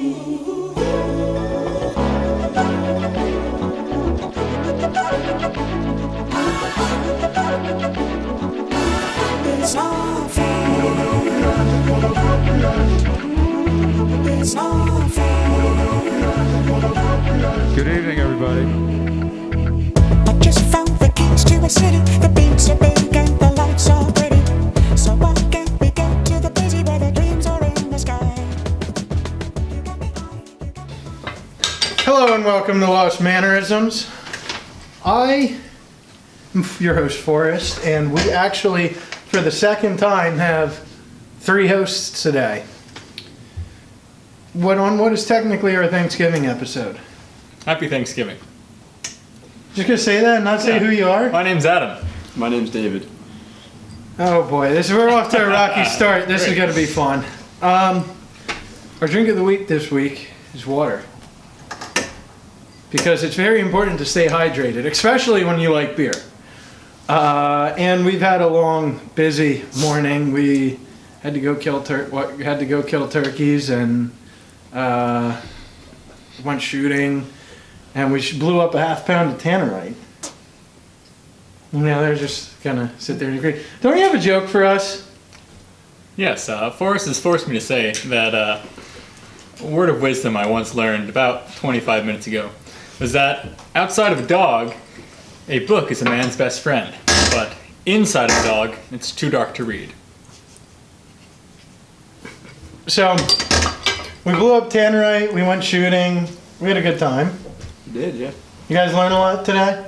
Good evening, everybody. I just found the keys to a city. The beats are big and the lights are pretty. So why can't we go to the busy where the dreams are in the sky? Hello and welcome to Lost Mannerisms. I am your host, Forrest, and we actually, for the second time, have three hosts today. What is technically our Thanksgiving episode? Happy Thanksgiving. Just gonna say that and not say who you are? My name's Adam. My name's David. Oh boy, we're off to a rocky start. This is gonna be fun. Our drink of the week this week is water. Because it's very important to stay hydrated, especially when you like beer. And we've had a long, busy morning. We had to go kill turkeys and went shooting, and we blew up a half pound of tannerite. Now they're just gonna sit there and agree. Don't you have a joke for us? Yes, Forrest has forced me to say that a word of wisdom I once learned about 25 minutes ago was that outside of a dog, a book is a man's best friend, but inside of a dog, it's too dark to read. So, we blew up tannerite, we went shooting, we had a good time. You did, yeah. You guys learn a lot today?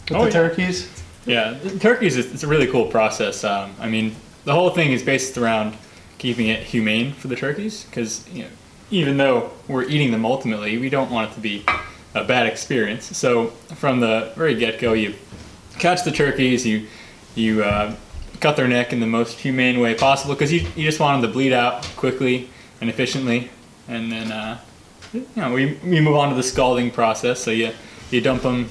With the turkeys? Yeah, the turkeys, it's a really cool process. I mean, the whole thing is based around keeping it humane for the turkeys, because even though we're eating them ultimately, we don't want it to be a bad experience. So from the very get-go, you catch the turkeys, you cut their neck in the most humane way possible, because you just want them to bleed out quickly and efficiently, and then we move on to the scalding process. So you dump them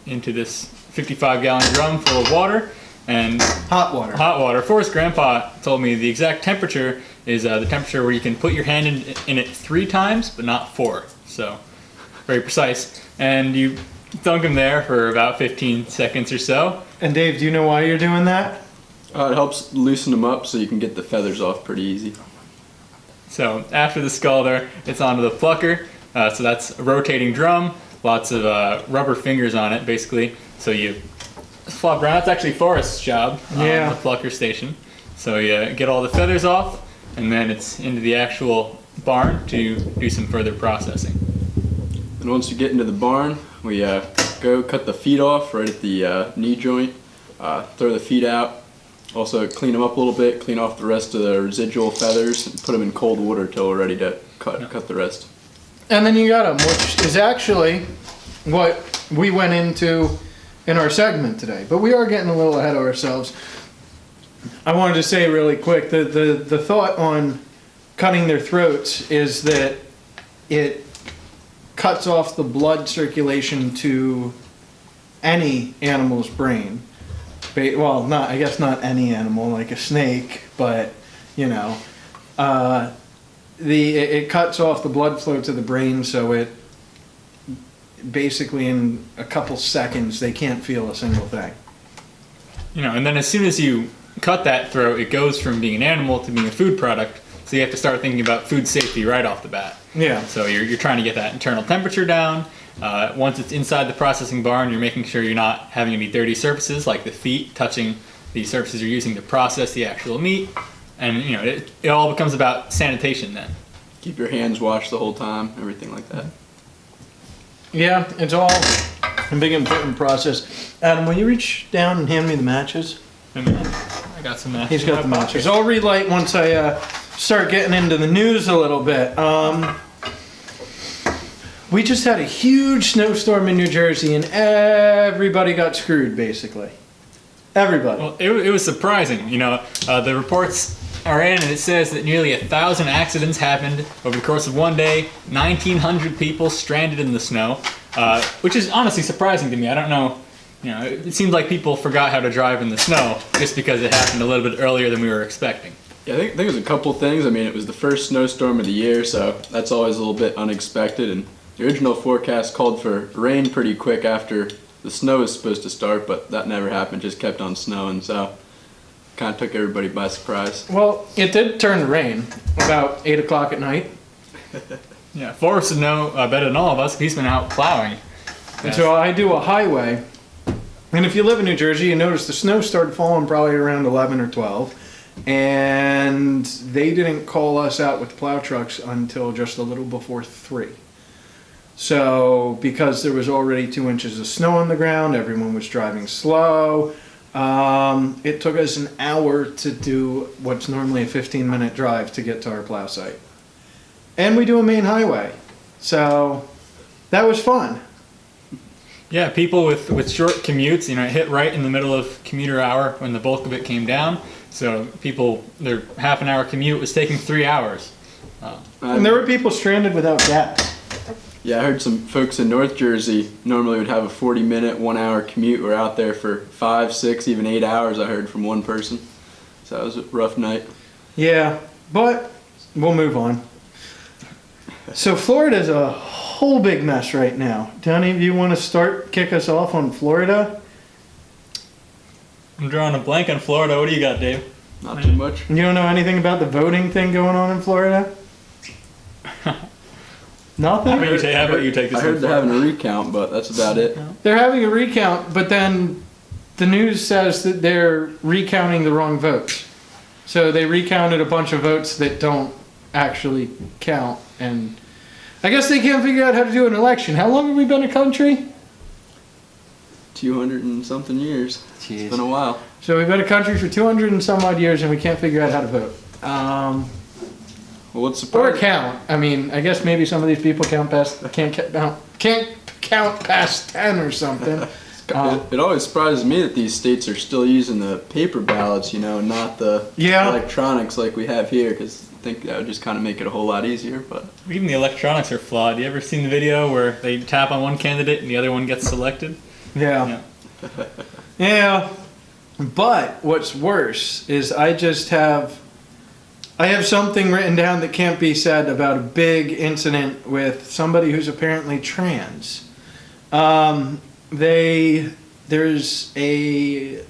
into this 55-gallon drum full of water and Hot water. Forrest's grandpa told me the exact temperature is the temperature where you can put your hand in it 3 times, but not 4. So very precise. And you dunk them there for about 15 seconds or so. And Dave, do you know why you're doing that? It helps loosen them up so you can get the feathers off pretty easy. So after the scalder, it's onto the plucker. So that's a rotating drum, lots of rubber fingers on it, basically. So you flop around. That's actually Forrest's job on the plucker station. So you get all the feathers off, and then it's into the actual barn to do some further processing. And once you get into the barn, we go cut the feet off right at the knee joint, throw the feet out, also clean them up a little bit, clean off the rest of the residual feathers, and put them in cold water until we're ready to cut the rest. And then you got them, which is actually what we went into in our segment today. But we are getting a little ahead of ourselves. I wanted to say really quick, the thought on cutting their throats is that it cuts off the blood circulation to any animal's brain. Well, I guess not any animal, like a snake, but it cuts off the blood flow to the brain, so it basically in a couple seconds they can't feel a single thing. And then as soon as you cut that throat, it goes from being an animal to being a food product. So you have to start thinking about food safety right off the bat. Yeah. So you're trying to get that internal temperature down. Once it's inside the processing barn, you're making sure you're not having any dirty surfaces like the feet touching the surfaces you're using to process the actual meat. And it all becomes about sanitation then. Keep your hands washed the whole time, everything like that. Yeah, it's all a big important process. Adam, will you reach down and hand me the matches? And I got some matches. He's got the matches. I'll relight once I start getting into the news a little bit. We just had a huge snowstorm in New Jersey, and everybody got screwed, basically. Everybody. Well, it was surprising. The reports are in, and it says that nearly 1,000 accidents happened over the course of one day. 1,900 people stranded in the snow, which is honestly surprising to me. I don't know. It seemed like people forgot how to drive in the snow just because it happened a little bit earlier than we were expecting. Yeah, I think it was a couple things. I mean, it was the first snowstorm of the year, so that's always a little bit unexpected. And the original forecast called for rain pretty quick after the snow was supposed to start, but that never happened. Just kept on snowing, so kind of took everybody by surprise. Well, it did turn to rain about 8 o'clock at night. Yeah, Forrest would know better than all of us. He's been out plowing. And so I do a highway. And if you live in New Jersey, you notice the snow started falling probably around 11 or 12. And they didn't call us out with plow trucks until just a little before 3. So because there was already 2 inches of snow on the ground, everyone was driving slow. It took us an hour to do what's normally a 15-minute drive to get to our plow site. And we do a main highway. So that was fun. Yeah, people with short commutes, it hit right in the middle of commuter hour when the bulk of it came down. So people, their half an hour commute was taking 3 hours. And there were people stranded without gas. Yeah, I heard some folks in North Jersey normally would have a 40-minute, 1-hour commute. We're out there for 5, 6, even 8 hours, I heard from one person. So that was a rough night. Yeah, but we'll move on. So Florida's a whole big mess right now. Do any of you want to kick us off on Florida? I'm drawing a blank on Florida. What do you got, Dave? Not too much. You don't know anything about the voting thing going on in Florida? Nothing? How about you take this I heard one they're forward? having a recount, but that's about it. They're having a recount, but then the news says that they're recounting the wrong votes. So they recounted a bunch of votes that don't actually count, and I guess they can't figure out how to do an election. How long have we been a country? 200 and something years. Jeez. It's been a while. So we've been a country for 200 and some odd years, and we can't figure out how to vote. Well, what's Or surprising? count. I mean, I guess maybe some of these people can't count past 10 or something. It always surprises me that these states are still using the paper ballots, not the Yeah. electronics like we have here, because I think that would just kind of make it a whole lot easier. But Even the electronics are flawed. You ever seen the video where they tap on one candidate and the other one gets selected? Yeah. Yeah. But what's worse is I have something written down that can't be said about a big incident with somebody who's apparently trans. There's a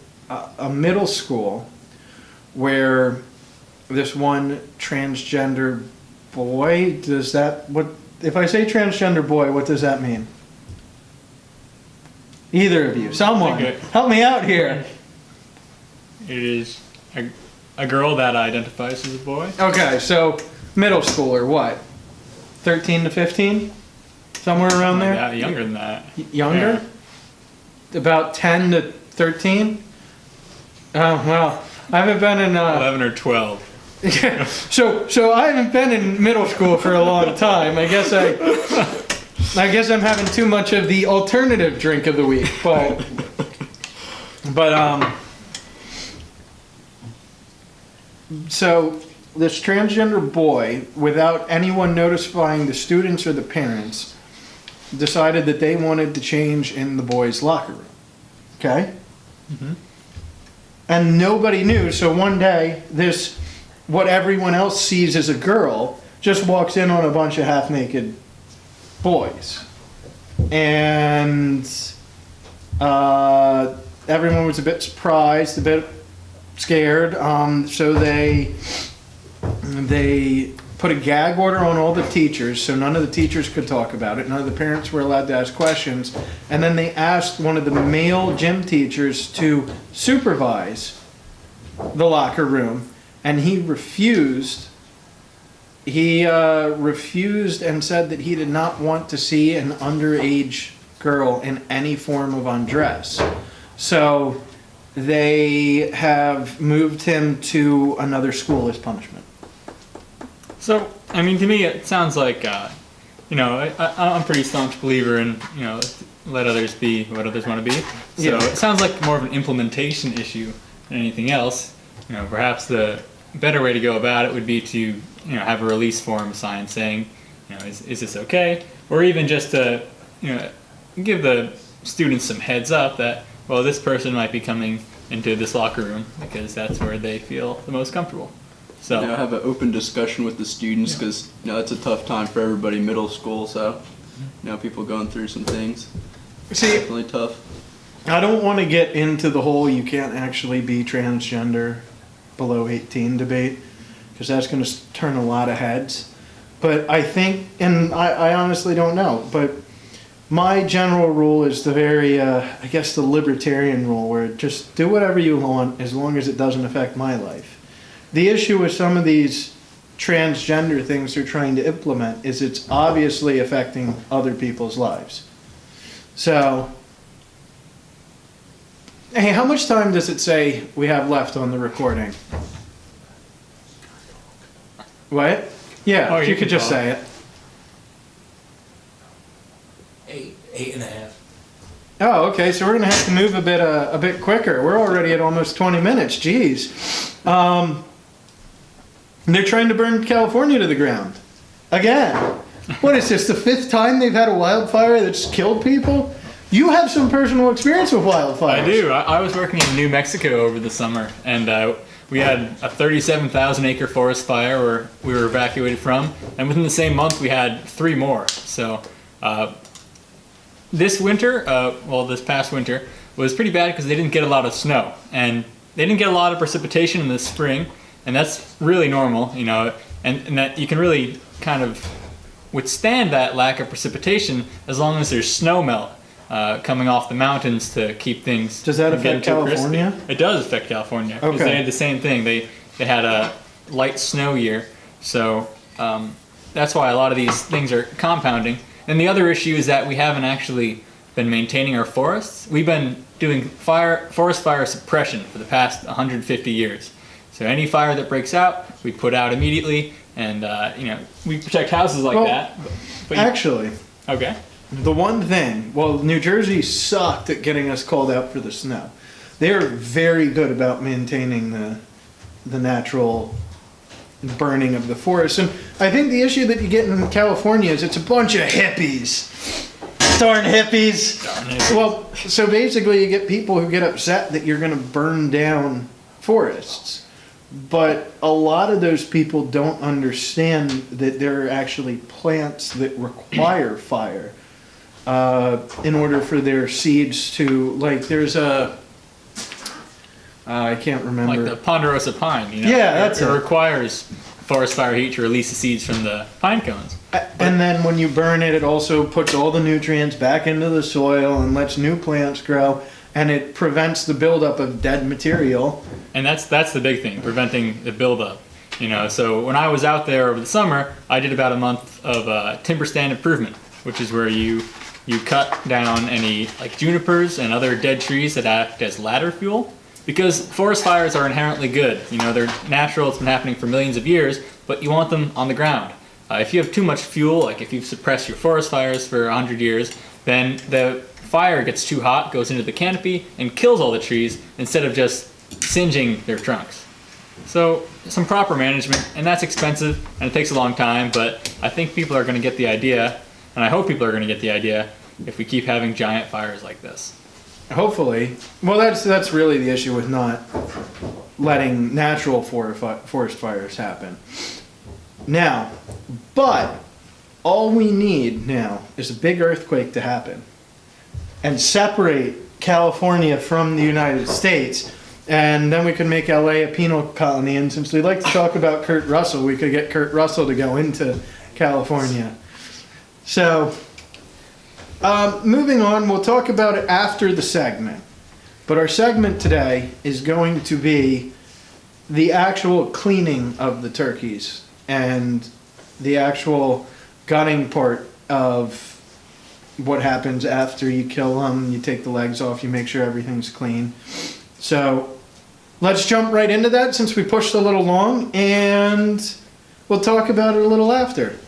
middle school where this one transgender boy, if I say transgender boy, what does that mean? Either of you, someone, Okay. help me out here. It is a girl that identifies as a boy. Okay, so middle schooler, what? 13 to 15? Somewhere around there? Yeah, younger than that. Younger? About 10 to 13? Oh, well, I haven't been in, 11 or 12. so I haven't been in middle school for a long time. I guess I'm having too much of the alternative drink of the week, but so this transgender boy, without anyone notifying the students or the parents, decided that they wanted to change in the boys' locker room. Okay? And nobody knew, so one day, what everyone else sees as a girl, just walks in on a bunch of half-naked boys. And everyone was a bit surprised, a bit scared, so they put a gag order on all the teachers, so none of the teachers could talk about it. None of the parents were allowed to ask questions. And then they asked one of the male gym teachers to supervise the locker room, and he refused. He refused and said that he did not want to see an underage girl in any form of undress. So they have moved him to another school as punishment. So, I mean, to me, it sounds like, I'm a pretty staunch believer in, let others be what others want to be. So Yeah. it sounds like more of an implementation issue than anything else. Perhaps the better way to go about it would be to, have a release form signed saying, is this okay? Or even just to, give the students some heads up that, well, this person might be coming into this locker room because that's where they feel the most comfortable. So You know, have an open discussion with the students because you know that's a tough time for everybody. Middle school, so you know people going through some things. See, Definitely tough. I don't want to get into the whole you can't actually be transgender below 18 debate because that's going to turn a lot of heads. But I think, and I honestly don't know, but my general rule is the very, I guess the libertarian rule where just do whatever you want as long as it doesn't affect my life. The issue with some of these transgender things they're trying to implement is it's obviously affecting other people's lives. So, hey, how much time does it say we have left on the recording? What? Yeah, Oh, if you you could can just talk. say it. 8.5. Oh, okay. So we're gonna have to move a bit quicker. We're already at almost 20 minutes. Jeez. They're trying to burn California to the ground again. What is this? The 5th time they've had a wildfire that's killed people? You have some personal experience with wildfires. I do. I was working in New Mexico over the summer, and we had a 37,000 acre forest fire where we were evacuated from, and within the same month we had 3 more. So this winter, this past winter, was pretty bad because they didn't get a lot of snow, and they didn't get a lot of precipitation in the spring, and that's really normal, you know, and that you can really kind of withstand that lack of precipitation as long as there's snow melt coming off the mountains to keep things. Does that from getting affect too crispy. California? It does affect California because Okay. they had the same thing. They had a light snow year, so that's why a lot of these things are compounding. And the other issue is that we haven't actually been maintaining our forests. We've been doing forest fire suppression for the past 150 years. So any fire that breaks out, we put out immediately, and you know, we protect houses like Well, that. But Actually, okay. the one thing, well, New Jersey sucked at getting us called out for the snow. They are very good about maintaining the natural burning of the forest. And I think the issue that you get in California is it's a bunch of hippies. Darn hippies. Darn hippies. Well, so basically you get people who get upset that you're going to burn down forests. But a lot of those people don't understand that there are actually plants that require fire in order for their seeds to, like, there's a, I can't remember. Like the ponderosa pine, you know? Yeah, that's it. it. Requires forest fire heat to release the seeds from the pine cones. And then when you burn it, it also puts all the nutrients back into the soil and lets new plants grow, and it prevents the buildup of dead material. And that's the big thing, preventing the buildup. You know, so when I was out there over the summer, I did about a month of timber stand improvement, which is where you cut down any like junipers and other dead trees that act as ladder fuel. Because forest fires are inherently good. You know, they're natural, it's been happening for millions of years, but you want them on the ground. If you have too much fuel, like if you've suppressed your forest fires for 100 years, then the fire gets too hot, goes into the canopy, and kills all the trees instead of just singeing their trunks. So some proper management, and that's expensive, and it takes a long time, but I think people are going to get the idea, and I hope people are going to get the idea if we keep having giant fires like this. Hopefully. Well, that's really the issue with not letting natural forest fires happen. Now, but all we need now is a big earthquake to happen and separate California from the United States, and then we could make LA a penal colony. And since we like to talk about Kurt Russell, we could get Kurt Russell to go into California. So, moving on, we'll talk about it after the segment. But our segment today is going to be the actual cleaning of the turkeys and the actual gutting part of what happens after you kill them. You take the legs off, you make sure everything's clean. So let's jump right into that since we pushed a little long, and we'll talk about it a little after.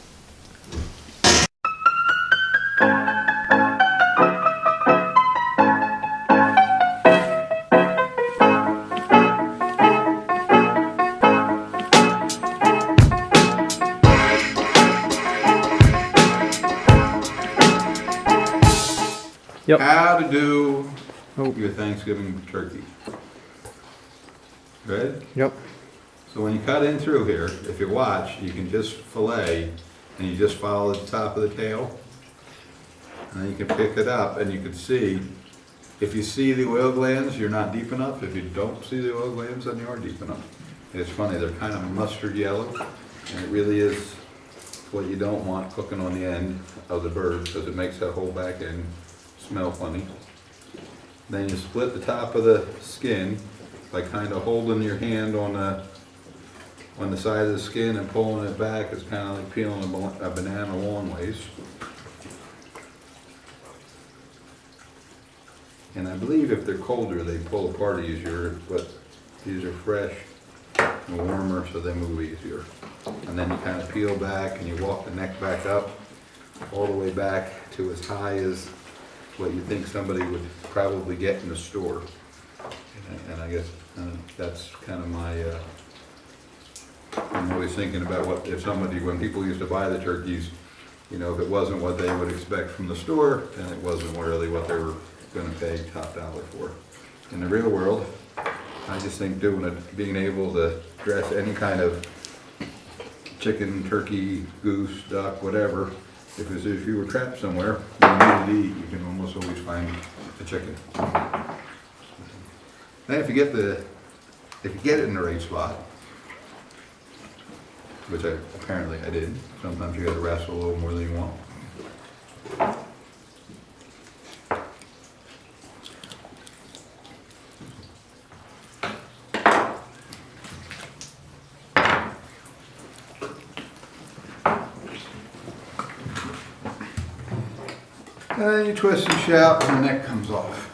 Yep. How to do your Thanksgiving turkey. Good? Yep. So when you cut in through here, if you watch, you can just fillet and you just follow the top of the tail. And then you can pick it up and you can see, if you see the oil glands, you're not deep enough. If you don't see the oil glands, then you are deep enough. And it's funny, they're kind of mustard yellow, and it really is what you don't want cooking on the end of the bird because it makes that whole back end smell funny. Then you split the top of the skin by kind of holding your hand on the side of the skin and pulling it back. It's kind of like peeling a banana long ways. And I believe if they're colder, they pull apart easier, but these are fresh and warmer, so they move easier. And then you kind of peel back and you walk the neck back up, all the way back to as high as what you think somebody would probably get in the store. And I guess that's kind of my, I'm always thinking about what, if somebody, when people used to buy the turkeys, you know, if it wasn't what they would expect from the store, then it wasn't really what they were gonna pay top dollar for. In the real world, I just think being able to dress any kind of chicken, turkey, goose, duck, whatever, because if you were trapped somewhere, you needed to eat, you can almost always find a chicken. Then if you get it in the right spot, which apparently I did, sometimes you gotta wrestle a little more than you want. And then you twist and shout and the neck comes off.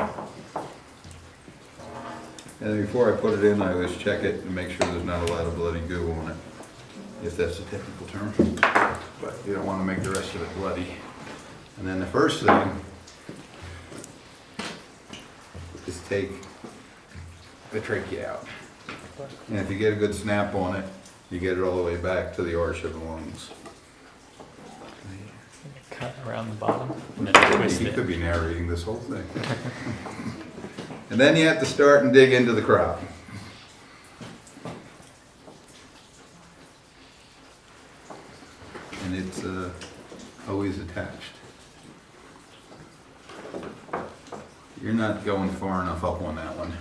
And before I put it in, I always check it and make sure there's not a lot of bloody goo on it, if that's the technical term. But you don't want to make the rest of it bloody. And then the first thing is take the trachea out. And if you get a good snap on it, you get it all the way back to the arch of the lungs. Cut around the bottom and then twist You it. could be narrating this whole thing. And then you have to start and dig into the crop. And it's always attached. You're not going far enough up on that one.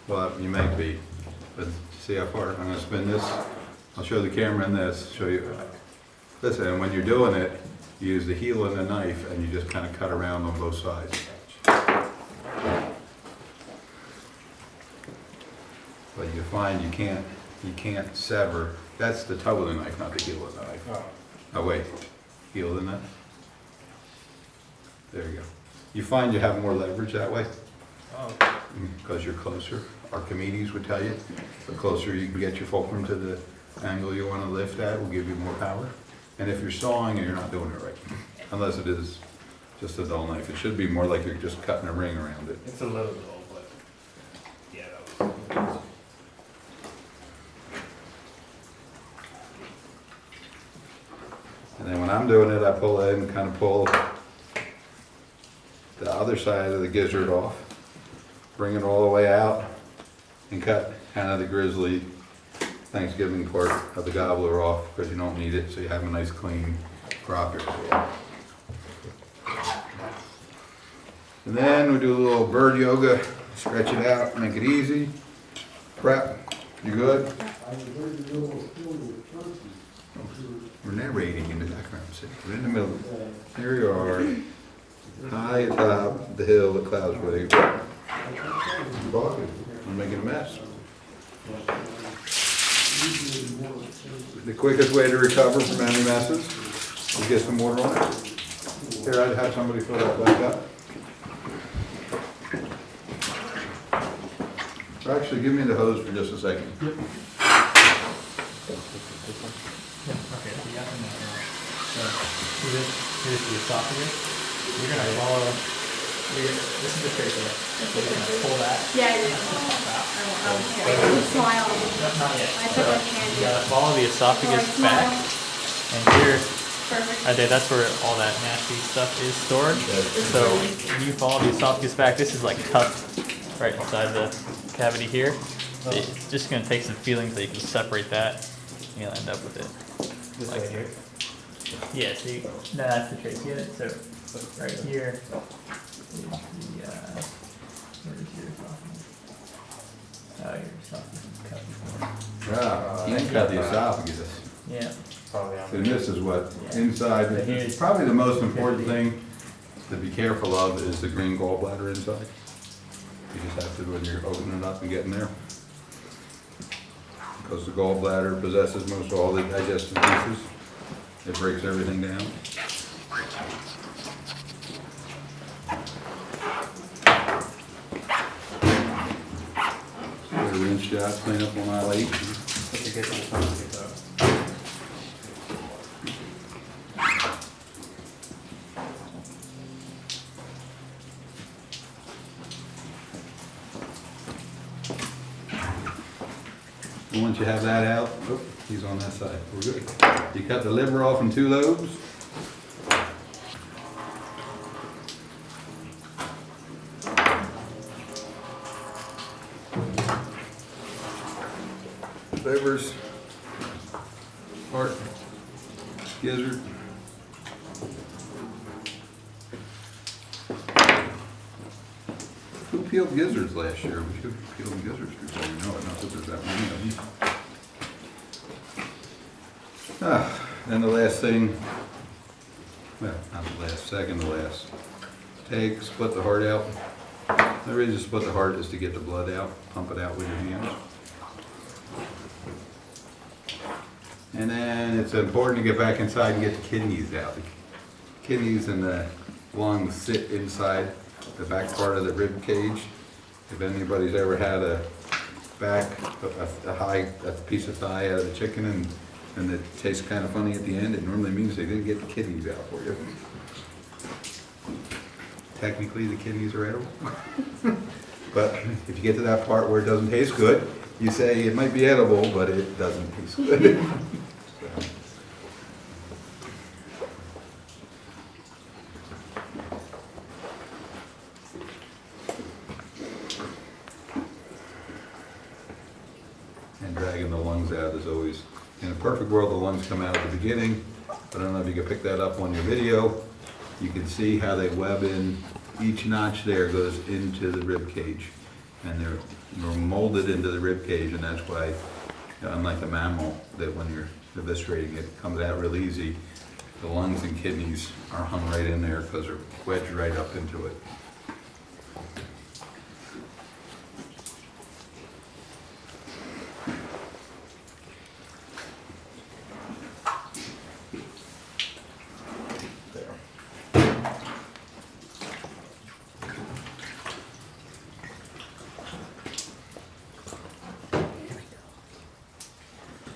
Well, you may be, but see how far? I'm going to spin this. I'll show the camera in this, show you. Listen, and when you're doing it, you use the heel and the knife and you just kind of cut around on both sides. But you find you can't sever. That's the toe of the knife, not the heel of the knife. Oh wait, heel of the knife. There you go. You find you have more leverage that way because you're closer. Archimedes would tell you, the closer you can get your fulcrum to the angle you want to lift at will give you more power. And if you're sawing and you're not doing it right, unless it is just a dull knife, it should be more like you're just cutting a ring around it. It's a little dull, but yeah, that was. And then when I'm doing it, I pull in and kind of pull the other side of the gizzard off, bring it all the way out, and cut kind of the grizzly Thanksgiving part of the gobbler off because you don't need it, so you have a nice clean crop here as well. And then we do a little bird yoga, stretch it out, make it easy. Prep, you good? We're narrating in the background, see? We're in the middle. Here you are, high atop the hill that clouds wave. I'm making a mess. The quickest way to recover from any messes is get some water on it. Here, I'd have somebody fill that back up. Or actually, give me the hose for just a second. Okay, so you got them there now. So here's the esophagus. You're gonna follow. This is the trachea. So you're gonna pull that. Yeah, I did. Pop out. I don't care. You smile. Not yet. I So took a you candy. gotta follow the esophagus Or back, smile. and here, Perfect. I think that's where all that nasty stuff is stored. So you follow the esophagus back. This is like cupped right inside the cavity here. It's just gonna take some feeling so you can separate that, and you'll end up with it. This right here. Yeah, so you, no, that's the trick. Get it? So right here is the, where is your esophagus? Oh, your esophagus is cut before. Yeah, you can cut the esophagus. Yeah. Probably on And this is what, Yeah. inside, So here's- probably the most important thing to be careful of is the green gallbladder inside. You just have to, when you're opening it up and getting there. Because the gallbladder possesses most all the digestive juices. It breaks everything down. Get a rinse job, clean up on aisle 8. If you get to the top, it's up. And once you have that out, oh, he's on that side, we're good. You cut the liver off in 2 lobes. Livers, heart, gizzard. Who peeled gizzards last year? We should have peeled gizzards before we know it, not that there's that many of them. And the last thing, well, not the last, second to last. Take, split the heart out. The reason to split the heart is to get the blood out, pump it out with your hands. And then it's important to get back inside and get the kidneys out. The kidneys and the lungs sit inside the back part of the rib cage. If anybody's ever had a piece of thigh out of the chicken and it tastes kind of funny at the end, it normally means they didn't get the kidneys out for you. Technically, the kidneys are edible. But if you get to that part where it doesn't taste good, you say it might be edible, but it doesn't taste good. And dragging the lungs out is always, in a perfect world, the lungs come out at the beginning. I don't know if you can pick that up on your video. You can see how they web in, each notch there goes into the rib cage. And they're molded into the rib cage, and that's why, unlike the mammal, that when you're eviscerating it, comes out real easy. The lungs and kidneys are hung right in there because they're wedged right up into it.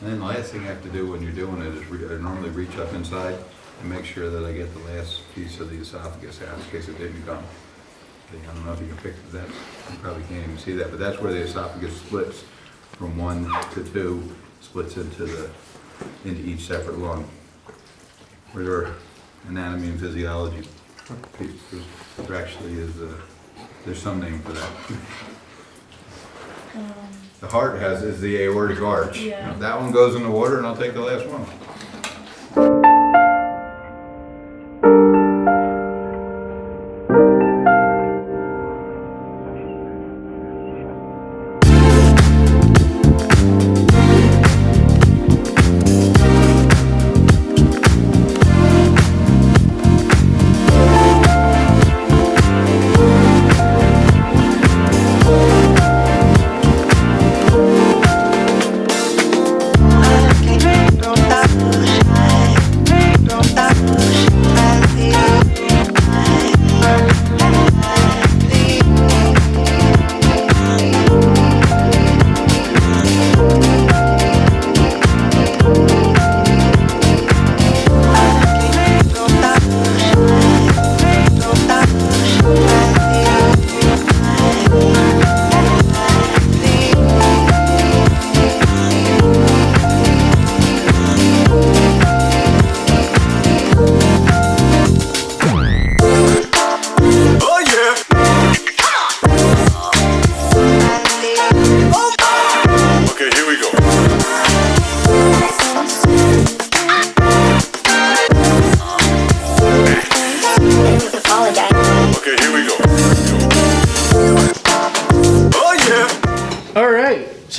And then the last thing I have to do when you're doing it is I normally reach up inside and make sure that I get the last piece of the esophagus out in case it didn't come. I don't know if you can pick that, you probably can't even see that, but that's where the esophagus splits from 1 to 2, splits into each separate lung. Where there are anatomy and physiology, there actually is there's some name for that. The heart is the aortic arch. Yeah. That one goes in the water, and I'll take the last one. I can't no doctor.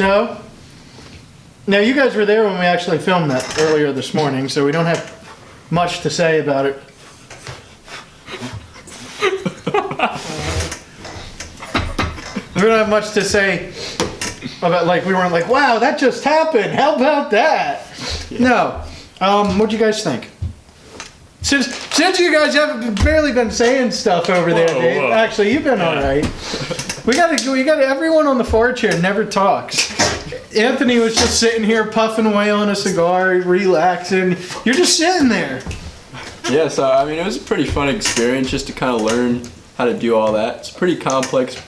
So, now you guys were there when we actually filmed that earlier this morning, so we don't have much to say about it. We don't have much to say about, like, we weren't like, wow, that just happened. How about that? No. What'd you guys think? Since you guys have barely been saying stuff over there, Whoa, Dave. whoa. Actually, you've been all right. We got everyone on the far chair never talks. Anthony was just sitting here puffing away on a cigar, relaxing. You're just sitting there. Yeah, so I mean, it was a pretty fun experience just to kind of learn how to do all that. It's a pretty complex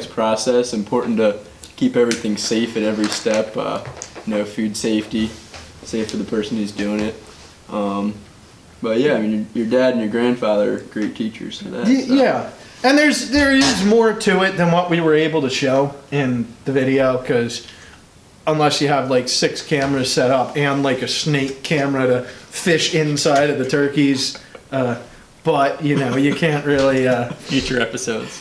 process. Important to keep everything safe at every step. Food safety, safe for the person who's doing it. But yeah, I mean, your dad and your grandfather are great teachers for that. So. Yeah, and there is more to it than what we were able to show in the video, because unless you have like 6 cameras set up and like a snake camera to fish inside of the turkeys, but you can't really Future episodes.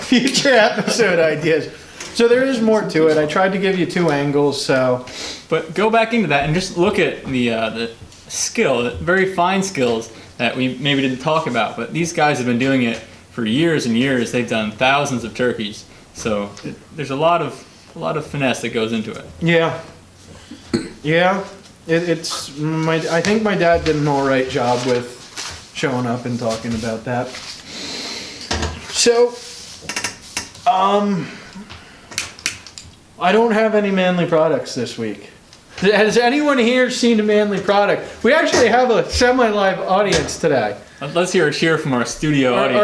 future episode ideas. So there is more to it. I tried to give you 2 angles, so But go back into that and just look at the skill, the very fine skills that we maybe didn't talk about. But these guys have been doing it for years and years. They've done thousands of turkeys, so there's a lot of finesse that goes into it. yeah. I think my dad did an all right job with showing up and talking about that. So, I don't have any Manly products this week. Has anyone here seen a Manly product? We actually have a semi-live audience today. Let's hear a cheer from our studio audience.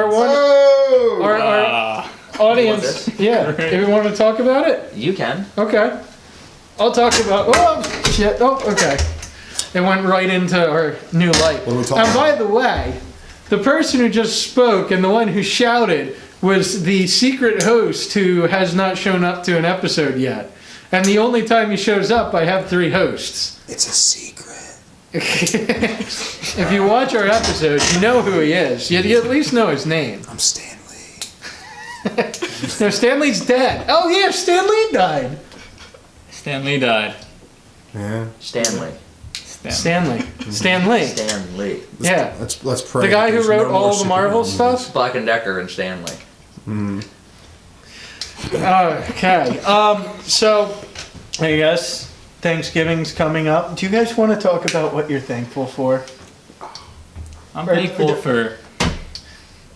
Our audience, yeah. Great. If you want to talk about it, You can. okay. I'll talk about. Oh shit! Oh, okay. It went right into our new light. What are we talking And by the way, the person who just spoke and the one who shouted was the secret host who has not shown up to an episode yet. And the only time he shows up, I have 3 hosts. It's a secret. If you watch our episodes, you know who he is. You at least know his name. I'm Stanley. No, Stanley's dead. Oh yeah, Stan Lee died. Stan Lee died. Yeah. Stanley. Stanley. Stan Lee. Stanley. Yeah. Let's pray. The guy who There's wrote no all more the Marvel Superman stuff? Black and Decker and Stanley. Okay. So, I guess Thanksgiving's coming up. Do you guys want to talk about what you're thankful for? I'm thankful for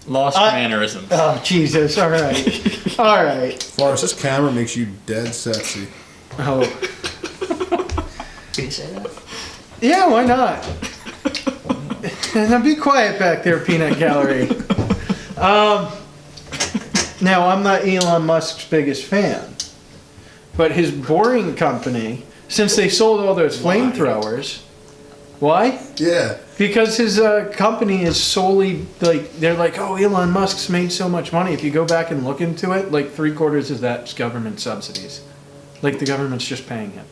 lost mannerisms. Oh, Jesus. All right. All right. movies. Forrest, this camera makes you dead sexy. Oh. Can you say that? Yeah, why not? Now be quiet back there, Peanut Gallery. Now, I'm not Elon Musk's biggest fan, but his Boring Company, since they sold all those flamethrowers, why? Yeah. Because his company is solely, like, they're like, oh, Elon Musk's made so much money. If you go back and look into it, like 3/4 of that's government subsidies. Like the government's just paying him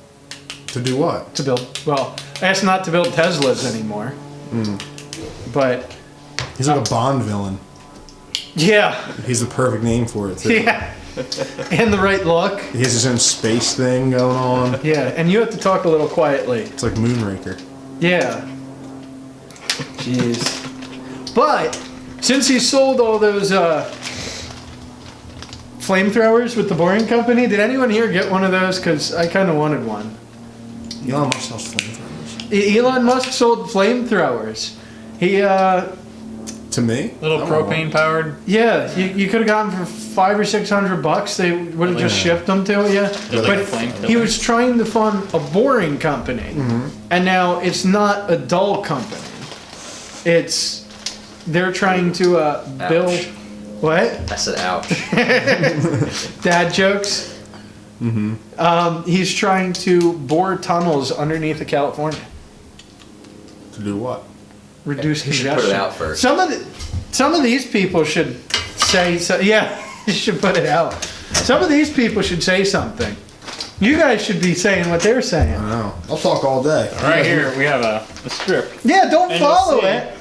To do what? to build, well, asked not to build Teslas anymore. But, He's like a Bond villain. yeah, He's the perfect name for it, too. yeah. And the right look. He has his own space thing going on. Yeah, and you have to talk a little quietly. It's like Moonraker. Yeah. Jeez. But since he sold all those flamethrowers with the Boring Company, did anyone here get one of those? Because I kind of wanted one. Elon Musk sells flamethrowers. Elon Musk sold flamethrowers. He, To me? Little I don't want propane powered. yeah, you could have gotten for $500 or $600. They would have just shipped them to you. They're like But a flamethrower. he was trying to fund a Boring Company, and now it's not a dull company. They're trying to build. Ouch. What? I said ouch. Dad jokes. He's trying to bore tunnels underneath of California, To do what? reduce You should congestion. put it out first. Some of these people should say so. Yeah, you should put it out. Some of these people should say something. You guys should be saying what they're saying. I don't know. I'll talk all day. Right here, we have a script. Yeah, don't And you'll follow see. it.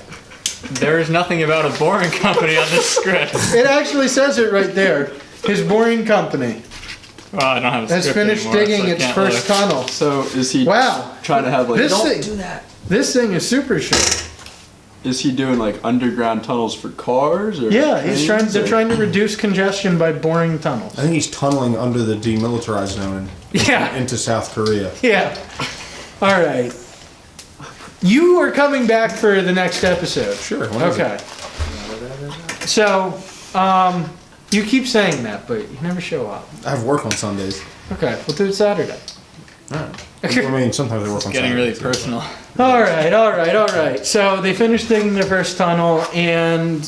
There is nothing about a Boring Company on this script. It actually says it right there. His Boring Company. Well, I don't have a has script finished anymore, digging so I its can't first look. tunnel. So is he Wow. trying to have like? This thing, Do that. this thing is super short. Is he doing like underground tunnels for cars or? Yeah, he's trying. trains, They're or- trying to reduce congestion by boring tunnels. I think he's tunneling under the demilitarized zone Yeah, into South Korea. yeah. All right. You are coming back for the next episode. Sure. when is it? Okay. So, you keep saying that, but you never show up. I have work on Sundays. Okay, we'll do it Saturday. Alright. I mean, sometimes I work on Getting really Saturdays. personal. All right. So they finished digging their first tunnel, and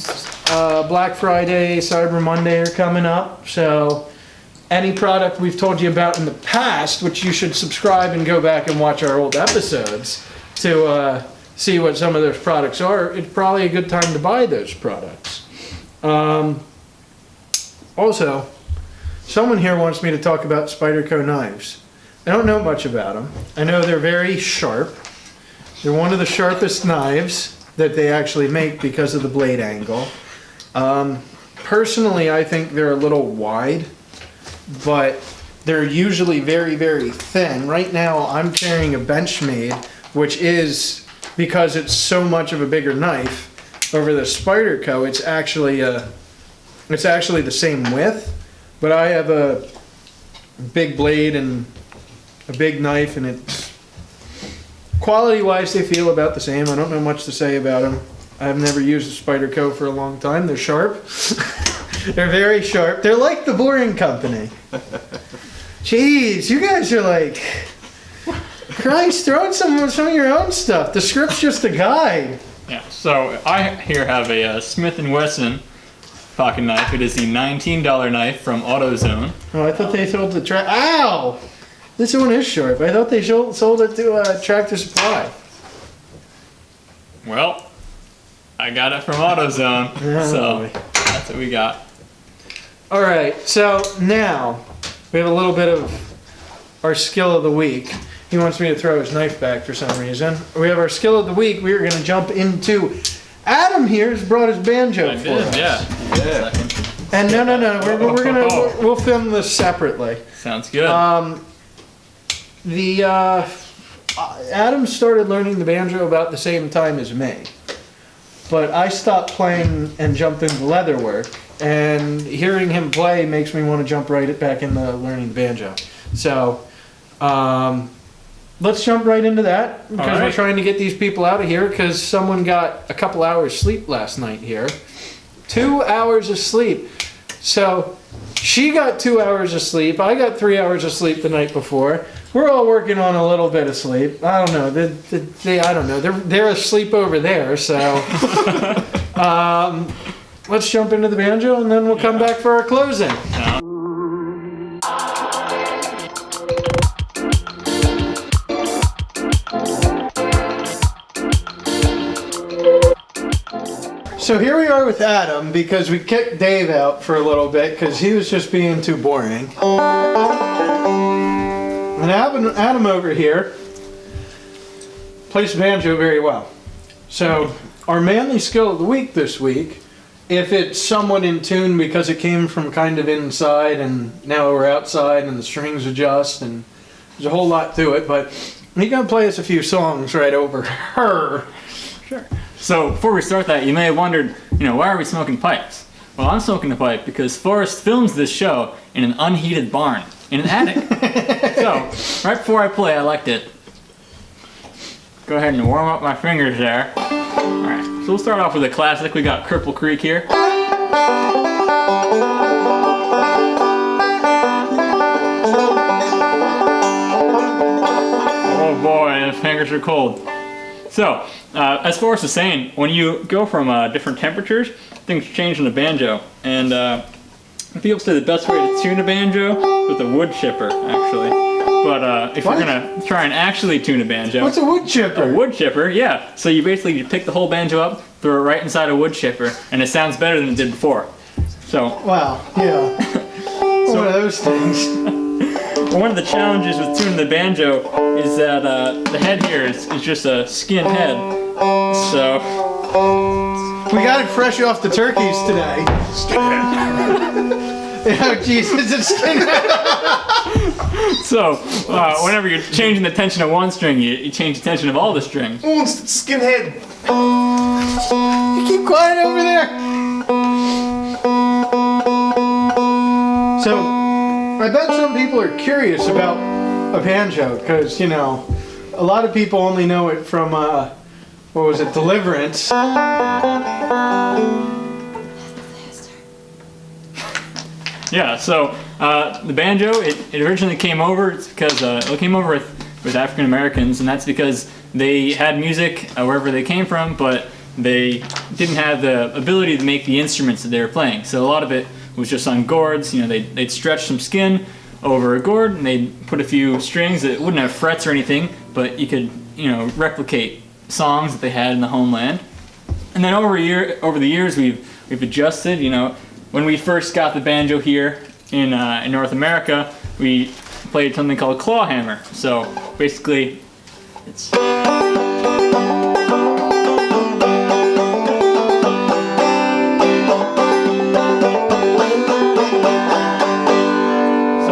Black Friday, Cyber Monday are coming up. So any product we've told you about in the past, which you should subscribe and go back and watch our old episodes to see what some of those products are, it's probably a good time to buy those products. Also, someone here wants me to talk about Spyderco knives. I don't know much about them. I know they're very sharp. They're one of the sharpest knives that they actually make because of the blade angle. Personally, I think they're a little wide, but they're usually very, very thin. Right now, I'm carrying a Benchmade, which is, because it's so much of a bigger knife, over the Spyderco, it's actually the same width, but I have a big blade and a big knife, and it's quality-wise they feel about the same. I don't know much to say about them. I've never used a Spyderco for a long time. They're sharp. They're very sharp. They're like the Boring Company. Jeez, you guys are like, Christ, throw in some of your own stuff. The script's just a guide. Yeah. So I here have a Smith & Wesson pocket knife. It is the $19 knife from AutoZone. Oh, I thought they sold the Ow! This one is sharp. I thought they sold it to Tractor Supply. Well, I got it from AutoZone, Oh, so boy. that's what we got. All right, so now we have a little bit of our skill of the week. He wants me to throw his knife back for some reason. We have our skill of the week. We are going to jump into. Adam here has brought his banjo I for did, us. yeah. And no, we'll film this separately. Sounds good. Adam started learning the banjo about the same time as me, but I stopped playing and jumped into leatherwork. And hearing him play makes me want to jump right back into learning the banjo. So, let's jump right into that because All right. we're trying to get these people out of here because someone got a couple hours sleep last night here. 2 hours of sleep. So, she got 2 hours of sleep. I got 3 hours of sleep the night before. We're all working on a little bit of sleep. I don't know. I don't know. They're asleep over there. So, let's jump into the banjo and then we'll come back for our closing. So here we are with Adam because we kicked Dave out for a little bit because he was just being too boring. And Adam over here plays banjo very well. So our manly skill of the week this week, if it's somewhat in tune because it came from kind of inside and now we're outside and the strings adjust and there's a whole lot to it, but he's gonna play us a few songs right over her. Sure. So before we start that, you may have wondered, why are we smoking pipes? Well, I'm smoking a pipe because Forrest films this show in an unheated barn, in an attic. So, right before I play, I like to go ahead and warm up my fingers there. Alright, so we'll start off with a classic. We got Cripple Creek here. Oh boy, the fingers are cold. So, as Forrest was saying, when you go from different temperatures, things change in the banjo. And people say the best way to tune a banjo with a wood chipper, actually. But if What? you're gonna try and actually tune a banjo, What's a wood chipper? a wood chipper, yeah. So you basically pick the whole banjo up, throw it right inside a wood chipper, and it sounds better than it did before. So, Wow, yeah. One of those things. one of the challenges with tuning the banjo is that the head here is just a skin head. So, We got it fresh off the turkeys today. Oh, Jesus, it's skin. So, whenever you're changing the tension of one string, you change the tension of all the strings. Skinhead. You keep quiet over there. So, I bet some people are curious about a banjo because, you know, a lot of people only know it from, what was it, Deliverance. Yeah, so the banjo, it originally came over, it's because it came over with African Americans, and that's because they had music wherever they came from, but they didn't have the ability to make the instruments that they were playing. So a lot of it was just on gourds. You know, they'd stretch some skin over a gourd, and they'd put a few strings that wouldn't have frets or anything, but you could, you know, replicate songs that they had in the homeland. And then over the years, we've adjusted. You know, when we first got the banjo here in North America, we played something called claw hammer. So basically, it's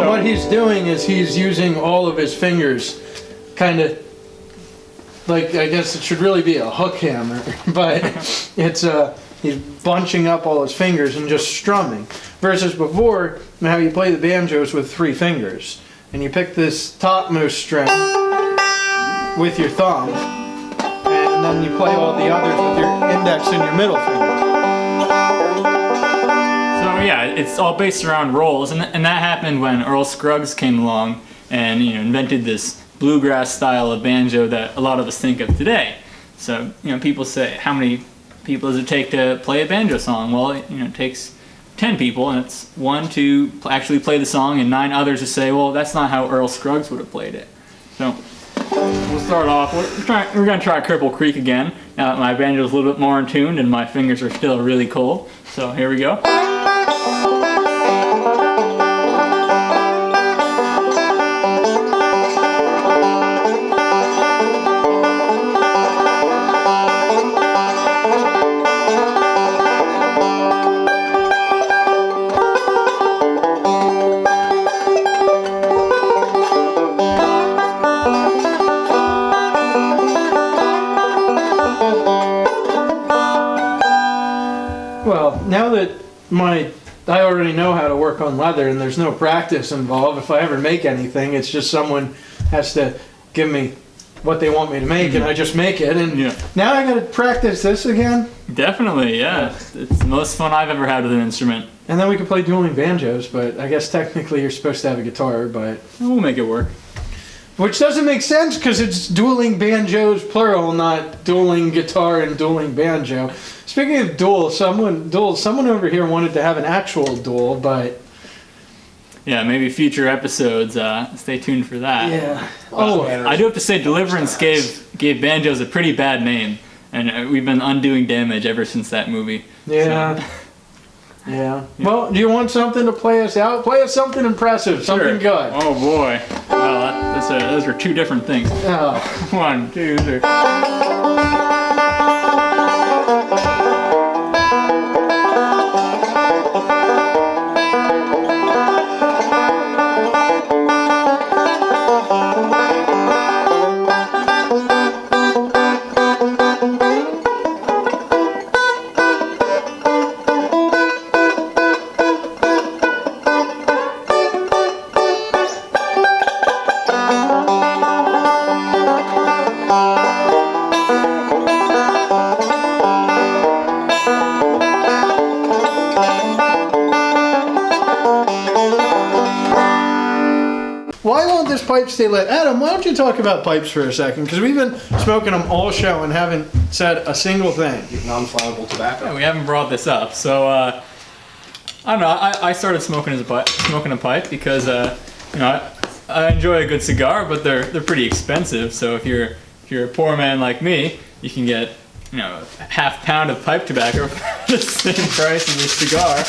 What he's doing is he's using all of his fingers, kind of like, I guess it should really be a hook hammer, but it's he's bunching up all his fingers and just strumming. Versus before, how you play the banjos with 3 fingers, and you pick this topmost string with your thumb, and then you play all the others with your index and your middle finger. So yeah, it's all based around rolls, and that happened when Earl Scruggs came along and, you know, invented this bluegrass style of banjo that a lot of us think of today. So, you know, people say, how many people does it take to play a banjo song? Well, you know, it takes 10 people, and it's 1 to actually play the song, and 9 others to say, well, that's not how Earl Scruggs would have played it. So we'll start off. We're going to try Cripple Creek again. Now that my banjo is a little bit more in tune, and my fingers are still really cold. So here we go. Well, now that I already know how to work on leather and there's no practice involved, if I ever make anything, it's just someone has to give me what they want me to make and I just make it. And Yeah. now I gotta practice this again, Definitely, yeah. It's the most fun I've ever had with an instrument. and then we can play dueling banjos, but I guess technically you're supposed to have a guitar, but We'll make it work. which doesn't make sense because it's dueling banjos plural, not dueling guitar and dueling banjo. Speaking of duel, someone over here wanted to have an actual duel, but Yeah, maybe future episodes. Stay tuned for that. yeah. Oh, I do have to say, Deliverance gave banjos a pretty bad name, and we've been undoing damage ever since that movie. yeah. Yeah. Well, do you want something to play us out? Play us something impressive, something good. Oh boy. Well, those are 2 different things. Oh. 1, 2, 3. Why won't this pipe stay lit? Adam, why don't you talk about pipes for a second? Because we've been smoking them all show and haven't said a single thing. Non-flammable tobacco. Yeah, we haven't brought this up, so I don't know. I started smoking a pipe because you know, I enjoy a good cigar, but they're pretty expensive. So if you're a poor man like me, you can get, you know, a half pound of pipe tobacco for the same price as a cigar.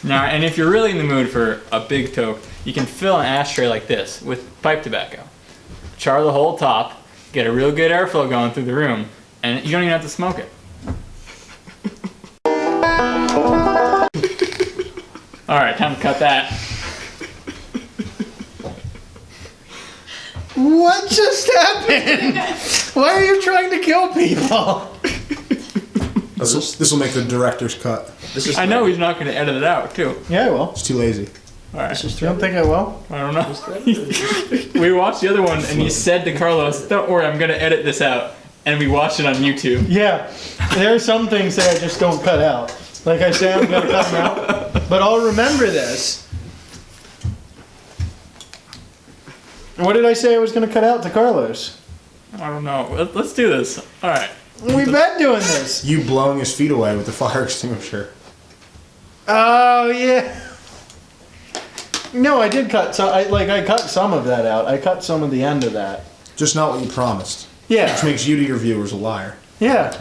Now, and if you're really in the mood for a big toke, you can fill an ashtray like this with pipe tobacco. Char the whole top, get a real good airflow going through the room, and you don't even have to smoke it. Alright, time to cut that. What just happened? Why are you trying to kill people? This will make the director's cut. I know he's not going to edit it out, too. Yeah, I will. It's too lazy. All right. You don't think I will? I don't know. We watched the other one, and you said to Carlos, "Don't worry, I'm going to edit this out." And we watched it on YouTube. Yeah. There are some things that I just don't cut out. Like I say, I'm going to cut them out. But I'll remember this. What did I say I was going to cut out to Carlos? I don't know. Let's do this. All right. We've been doing this. You blowing his feet away with the fire extinguisher. Oh, yeah. No, I did cut some. I cut some of that out. I cut some of the end of that. Just not what you promised. Yeah. Which makes you to your viewers a liar. Yeah.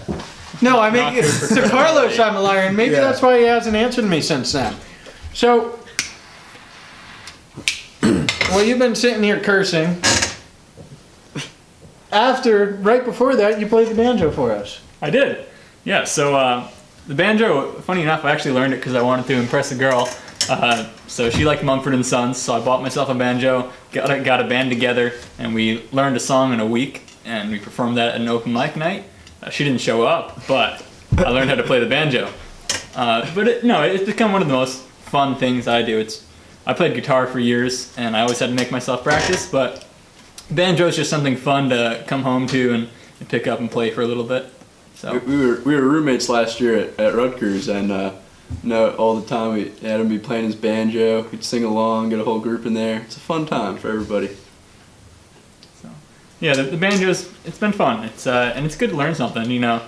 No, I make to Carlos I'm a liar, and maybe Yeah. that's why he hasn't answered me since then. So, well, you've been sitting here cursing. Right before that, you played the banjo for us. I did. Yeah, so the banjo, funny enough, I actually learned it because I wanted to impress a girl. So she liked Mumford & Sons, so I bought myself a banjo, got a band together, and we learned a song in a week, and we performed that at an open mic night. She didn't show up, but I learned how to play the banjo. It's become one of the most fun things I do. I played guitar for years, and I always had to make myself practice, but banjo is just something fun to come home to and pick up and play for a little bit. So We were roommates last year at Rutgers, and all the time we had him be playing his banjo. We'd sing along, get a whole group in there. It's a fun time for everybody. So, yeah, the banjos, it's been fun. And it's good to learn something, you know.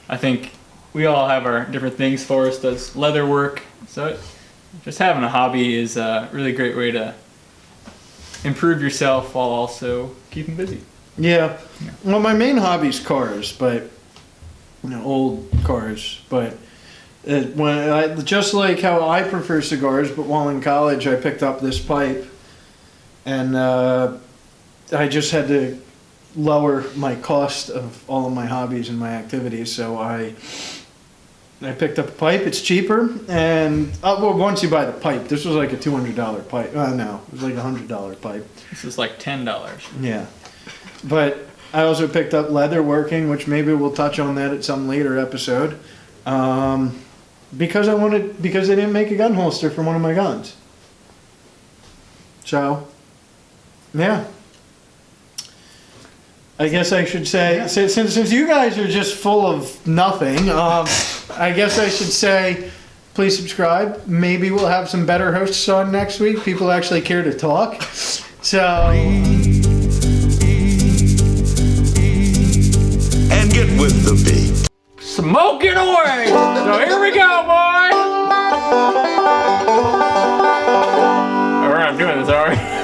I think we all have our different things. Forrest does leather work, so just having a hobby is a really great way to improve yourself while also keeping busy. Yeah. Well, my main hobby's cars, but old cars. But just like how I prefer cigars, but while in college, I picked up this pipe, and I just had to lower my cost of all of my hobbies and my activities. So I picked up a pipe. It's cheaper, and once you buy the pipe, this was like a $200 pipe. No, it was like a $100 pipe. This is like $10. Yeah, but I also picked up leather working, which maybe we'll touch on that at some later episode. Because they didn't make a gun holster for one of my guns. So, yeah. I guess I should say, since you guys are just full of nothing, I guess I should say, please subscribe. Maybe we'll have some better hosts on next week. People actually care to talk. So. And get with the beat. Smoking away! So here we go, boy! We're not doing this, are we?